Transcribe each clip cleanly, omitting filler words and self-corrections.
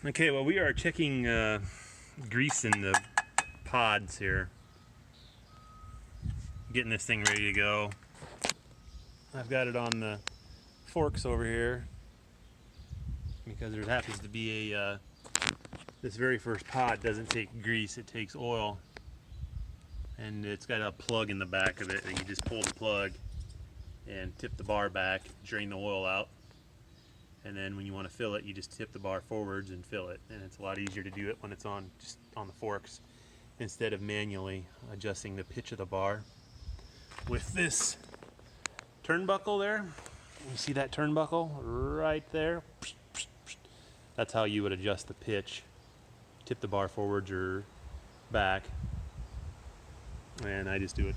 Okay, well, we are checking grease in the pods here. Getting this thing ready to go. I've got it on the forks over here because there happens to be a this very first pod doesn't take grease, it takes oil, and it's got a plug in the back of it, and you just pull the plug and tip the bar back, drain the oil out, and then when you want to fill it, you just tip the bar forwards and fill it. And it's a lot easier to do it when it's on just on the forks instead of manually adjusting the pitch of the bar. With this turnbuckle there, you see that turnbuckle right there? That's how you would adjust the pitch. Tip the bar forwards or back, and I just do it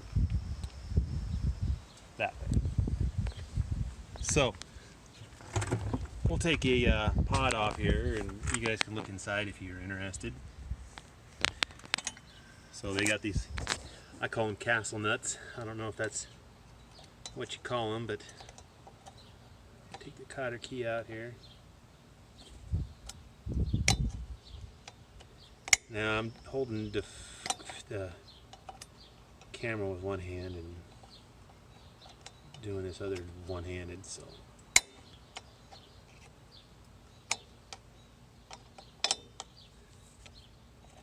that way. So we'll take a pod off here, and you guys can look inside if you're interested. So they got these, I call them castle nuts. I don't know if that's what you call them, but take the cotter key out here. Now I'm holding the camera with one hand and doing this other one-handed, so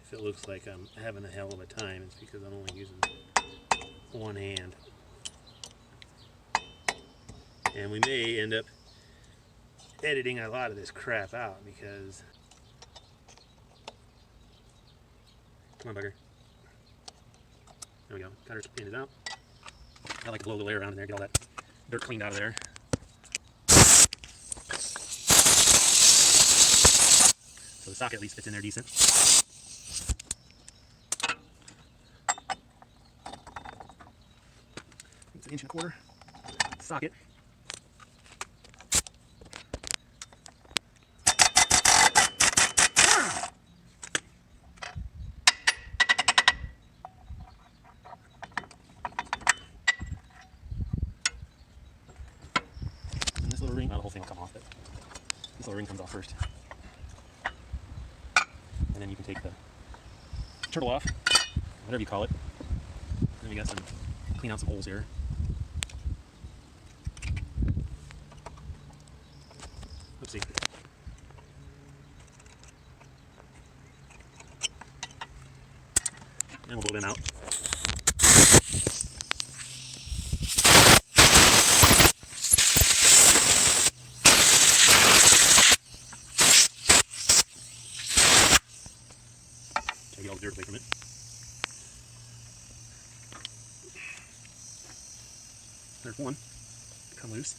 if it looks like I'm having a hell of a time, it's because I'm only using one hand. And we may end up editing a lot of this crap out because, come on, bugger. There we go. Cutter's pin is out. I like to blow the air around in there, get all that dirt cleaned out of there. So the socket at least fits in there decent. It's 1.25 inch socket. And this little ring, not the whole thing will come off, but this little ring comes off first. And then you can take the turtle off, whatever you call it. And then we got some, clean out some holes here. Oopsie. And we'll blow them out. Try to get all the dirt away from it. There's one. Come loose.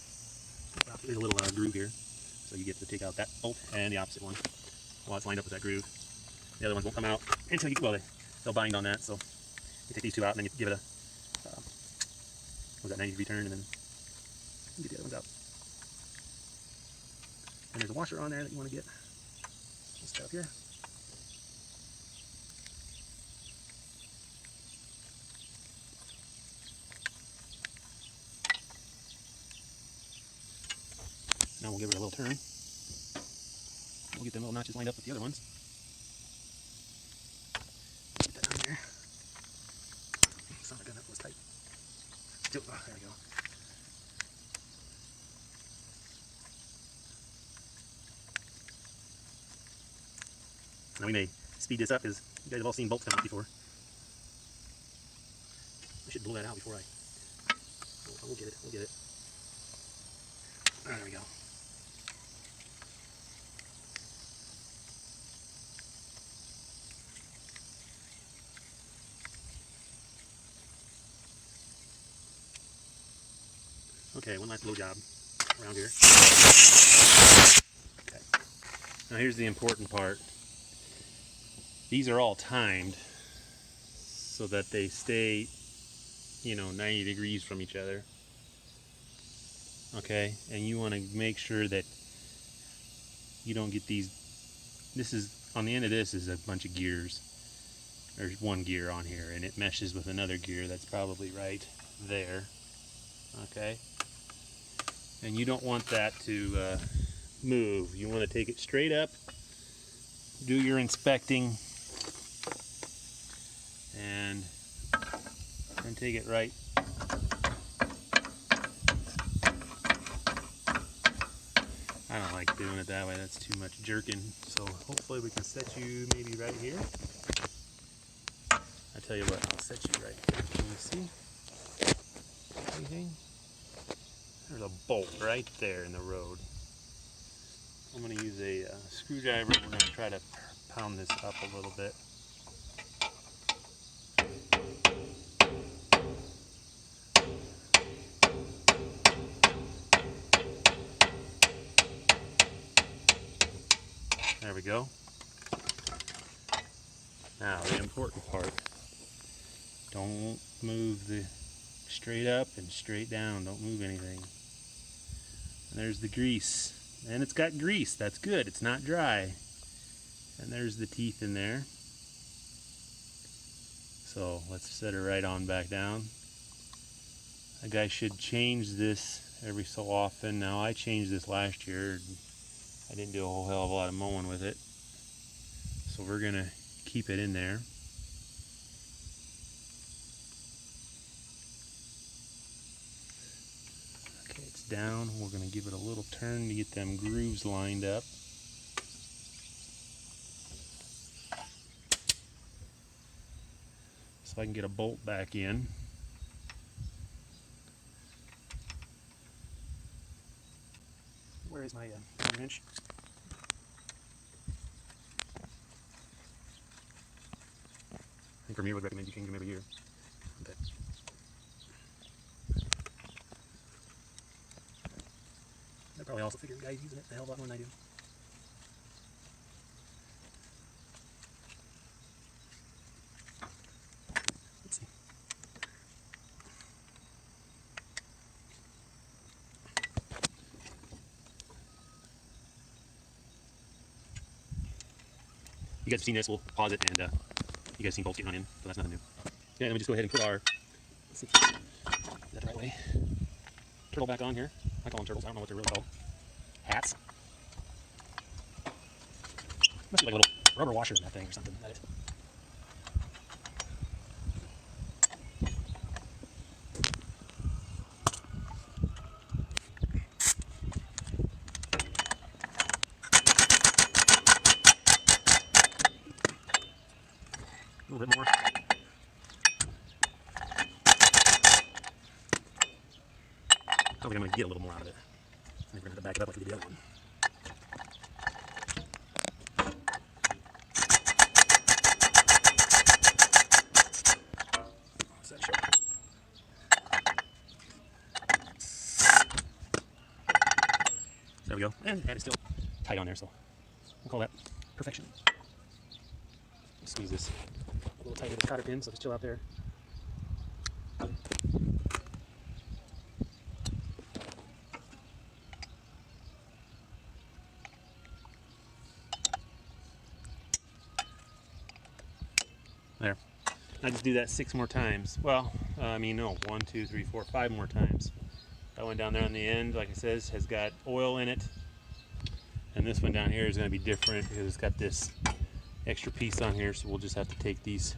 There's a little groove here, so you get to take out that bolt and the opposite one while it's lined up with that groove. The other ones won't come out until you, well, they'll bind on that. So you take these two out, and then you give it a what was that, 90-degree turn, and then you get the other ones out. And there's a washer on there that you want to get. This stuff here. Now we'll give it a little turn. We'll get them little notches lined up with the other ones. Get that on there. Son of a gun, that was tight. Still, oh, there we go. Now we may speed this up because you guys have all seen bolts come out before. I should blow that out before we'll get it, we'll get it. Oh, there we go. Okay, one last blow job around here. Okay. Now here's the important part. These are all timed so that they stay, 90 degrees from each other. Okay, and you want to make sure that you don't get these. This is, on the end of this is a bunch of gears. There's one gear on here, and it meshes with another gear that's probably right there. Okay, and you don't want that to move. You want to take it straight up do your inspecting, and then take it right. I don't like doing it that way, that's too much jerking. So hopefully we can set you maybe right here. I tell you what, I'll set you right here. Can you see anything? There's a bolt right there in the road. I'm going to use a screwdriver. We're going to try to pound this up a little bit. There we go. Now the important part. Don't move the straight up and straight down. Don't move anything. And there's the grease. And it's got grease. That's good. It's not dry. And there's the teeth in there. So let's set her right on back down. A guy should change this every so often. Now I changed this last year. I didn't do a whole hell of a lot of mowing with it. So we're going to keep it in there. Okay, it's down. We're going to give it a little turn to get them grooves lined up. So I can get a bolt back in. Where is my wrench? I think Premier would recommend you change them every year. Okay. I probably also figure guys using it a hell of a lot more than I do. Let's see. You guys have seen this, we'll pause it, and you guys seen bolts getting on in, so that's nothing new. Yeah, let me just go ahead and put our, let's see, is that the right way? Turtle back on here. I call them turtles, I don't know what they're really called. Hats. Must be like a little rubber washer in that thing or something. That is. A little bit more. I think I'm going to get a little more out of it. I think we're going to back it up like we did the other one. What's that show? There we go. And it's still tight on there, so we'll call that perfection. Squeeze this a little tighter with the cotter pin so it's still out there. There. I just do that 6 more times. Well, I mean, no, 1, 2, 3, 4, 5 more times. That one down there on the end, like it says, has got oil in it. And this one down here is going to be different because it's got this extra piece on here, so we'll just have to take these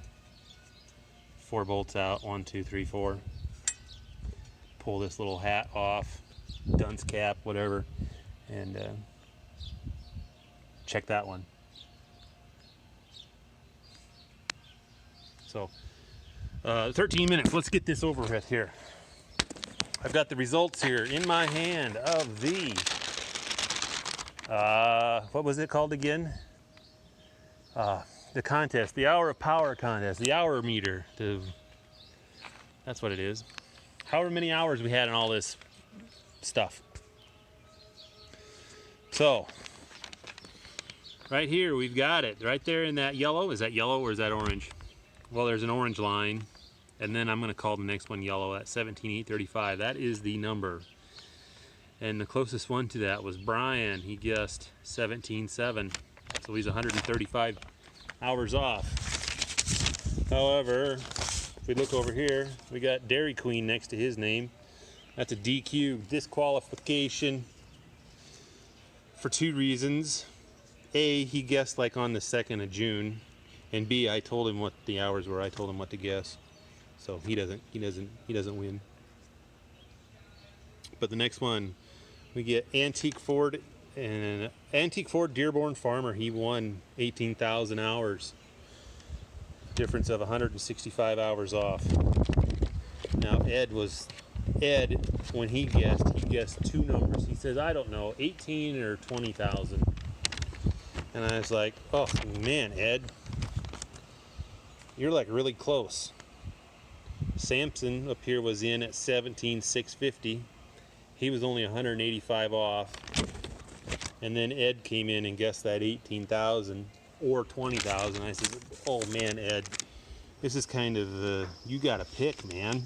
4 bolts out. 1, 2, 3, 4. Pull this little hat off, dunce cap, whatever, and check that one. So 13 minutes, let's get this over with here. I've got the results here in my hand of the what was it called again? The contest, the hour of power contest, the hour meter. That's what it is. However many hours we had in all this stuff. So, right here we've got it. Right there in that yellow. Is that yellow or is that orange? Well, there's an orange line. And then I'm going to call the next one yellow at 17,835. That is the number. And the closest one to that was Brian. He guessed 17.7. So he's 135 hours off. However, if we look over here, we got Dairy Queen next to his name. That's a DQ, disqualification, for 2 reasons. A, he guessed like on the 2nd of June, and B, I told him what the hours were. I told him what to guess. So he doesn't win. But the next one, we get Antique Ford, and Antique Ford Dearborn Farmer. He won 18,000 hours. Difference of 165 hours off. Now Ed, when he guessed two numbers. He says, I don't know, 18 or 20,000. And I was like, oh man, Ed, you're like really close. Samson up here was in at 17,650. He was only 185 off. And then Ed came in and guessed that 18,000 or 20,000. I said, oh man, Ed, this is kind of, you got to pick, man.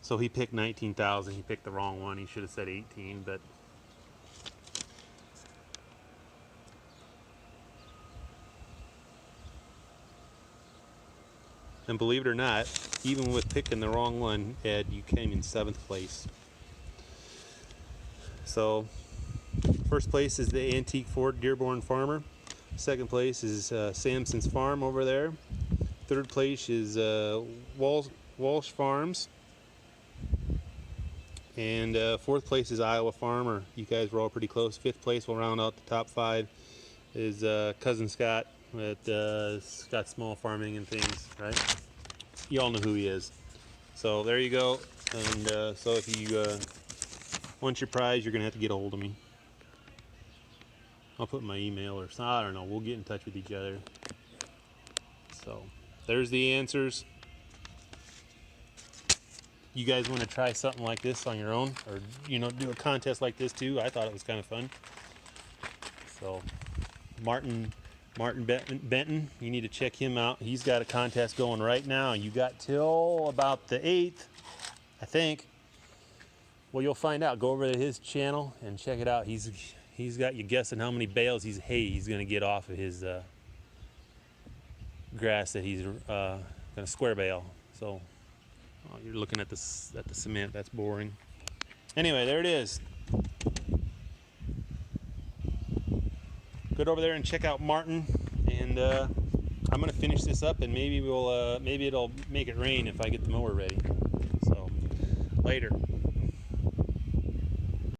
So he picked 19,000. He picked the wrong one. He should have said 18, but and believe it or not, even with picking the wrong one, Ed, you came in 7th place. So first place is the Antique Ford Dearborn Farmer. Second place is Samson's Farm over there. Third place is Walsh Farms. And fourth place is Iowa Farmer. You guys were all pretty close. Fifth place will round out the top 5 is Cousin Scott at Scott Small Farming and things, right? You all know who he is. So there you go. And so if you want your prize, you're going to have to get a hold of me. I'll put my email or something. I don't know. We'll get in touch with each other. So there's the answers. You guys want to try something like this on your own, or do a contest like this too? I thought it was kind of fun. So Martin Benton, you need to check him out. He's got a contest going right now. You got till about the 8th, I think. Well, you'll find out. Go over to his channel and check it out. He's got you guessing how many bales he's going to get off of his grass that he's going to square bale. So you're looking at the cement. That's boring. Anyway, there it is. Go over there and check out Martin, and I'm gonna finish this up, and maybe it'll make it rain if I get the mower ready. So later.